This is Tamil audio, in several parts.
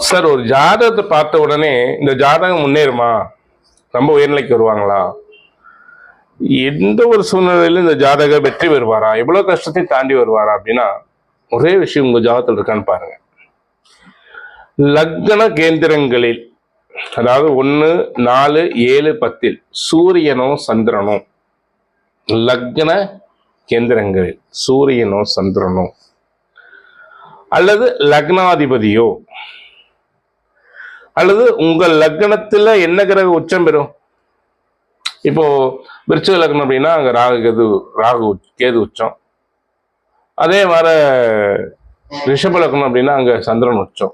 சார், ஒரு ஜாதகத்தை பார்த்த உடனே இந்த ஜாதகம் முன்னேறுமா, ரொம்ப உயர்நிலைக்கு வருவாங்களா, எந்த ஒரு சூழ்நிலையிலும் இந்த ஜாதகம் வெற்றி பெறுவாரா, எவ்வளவு கஷ்டத்தையும் தாண்டி வருவாரா அப்படின்னா ஒரே விஷயம் உங்க ஜாதகத்தில் இருக்கான்னு பாருங்க. லக்ன கேந்திரங்களில், அதாவது 1, 4, 7, 10 சூரியனோ சந்திரனோ, லக்ன கேந்திரங்களில் சூரியனோ சந்திரனோ அல்லது லக்னாதிபதியோ, அல்லது உங்கள் லக்னத்துல என்ன கிரக உச்சம் பெறும். இப்போ விருச்சிக லக்னம் அப்படின்னா அங்க ராகு கேது உச்சம். அதே மாதிரி ரிஷப லக்னம் அப்படின்னா அங்க சந்திரன் உச்சம்.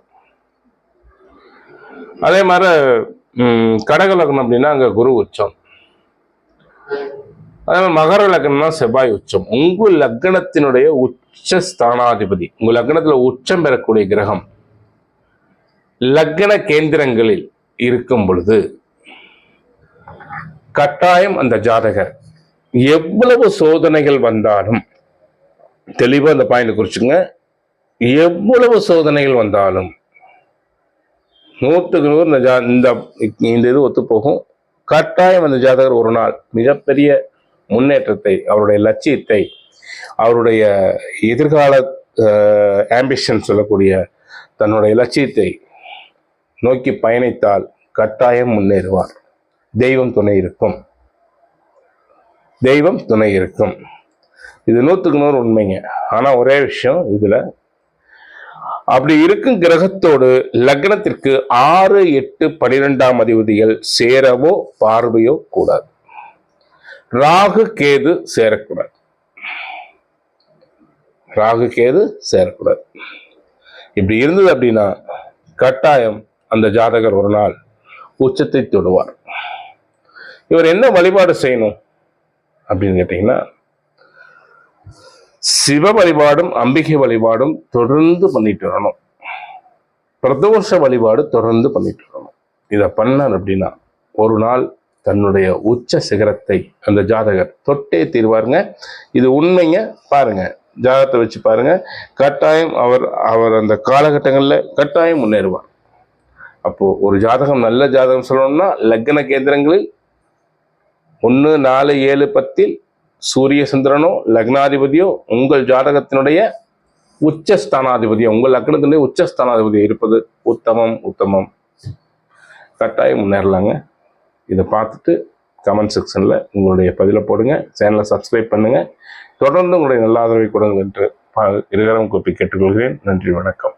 அதே மாதிரி கடக லக்னம் அப்படின்னா அங்க குரு உச்சம். அதே மாதிரி மகர லக்னம்னா செவ்வாய் உச்சம். உங்க லக்னத்தினுடைய உச்ச ஸ்தானாதிபதி, உங்க லக்னத்துல உச்சம் பெறக்கூடிய கிரகம் லக்ன கேந்திரங்களில் இருக்கும் பொழுது கட்டாயம் அந்த ஜாதகர் எவ்வளவு சோதனைகள் வந்தாலும், தெளிவா அந்த பாயிண்ட் குறிச்சுங்க, எவ்வளவு சோதனைகள் வந்தாலும் 100க்கு 100 இந்த இது ஒத்து போகும். கட்டாயம் அந்த ஜாதகர் ஒரு நாள் மிகப்பெரிய முன்னேற்றத்தை, அவருடைய லட்சியத்தை, அவருடைய எதிர்கால ஆம்பிஷன் சொல்லக்கூடிய தன்னுடைய லட்சியத்தை நோக்கி பயணித்தால் கட்டாயம் முன்னேறுவார். தெய்வம் துணை இருக்கும், தெய்வம் துணை இருக்கும். இது 100க்கு 100 உண்மைங்க. ஆனா ஒரே விஷயம், இதுல அப்படி இருக்கும் கிரகத்தோடு லக்னத்திற்கு 6, 8, 12ஆம் அதிபதிகள் சேரவோ பார்வையோ கூடாது. ராகு கேது சேரக்கூடாது, ராகு கேது சேரக்கூடாது. இப்படி இருந்தது அப்படின்னா கட்டாயம் அந்த ஜாதகர் ஒரு நாள் உச்சத்தை தொடுவார். இவர் என்ன வழிபாடு செய்யணும் அப்படின்னு கேட்டீங்கன்னா, சிவ வழிபாடும் அம்பிகை வழிபாடும் தொடர்ந்து பண்ணிட்டு வரணும். பிரதோஷ வழிபாடு தொடர்ந்து பண்ணிட்டு வரணும். இதை பண்ணார் அப்படின்னா ஒரு நாள் தன்னுடைய உச்ச சிகரத்தை அந்த ஜாதகர் தொட்டே தீர்வாருங்க. இது உண்மைங்க. பாருங்க, ஜாதகத்தை வச்சு பாருங்க. கட்டாயம் அவர் அந்த காலகட்டங்களில் கட்டாயம் முன்னேறுவார். அப்போ ஒரு ஜாதகம், நல்ல ஜாதகம் சொல்லணும்னா லக்ன கேந்திரங்களில் 1, 4, 7, 10 சூரிய சந்திரனோ லக்னாதிபதியோ உங்கள் ஜாதகத்தினுடைய உச்சஸ்தானாதிபதியோ, உங்கள் லக்னத்தினுடைய உச்சஸ்தானாதிபதியோ இருப்பது உத்தமம். கட்டாயம் முன்னேறலாங்க. இதை பார்த்துட்டு கமெண்ட் செக்ஷன்ல உங்களுடைய பதிலை போடுங்க. சேனலை சப்ஸ்கிரைப் பண்ணுங்க. தொடர்ந்து உங்களுடைய நல்ல ஆதரவை கொடுங்கள் என்று இருகரம் கூப்பி கேட்டுக்கொள்கிறேன். நன்றி, வணக்கம்.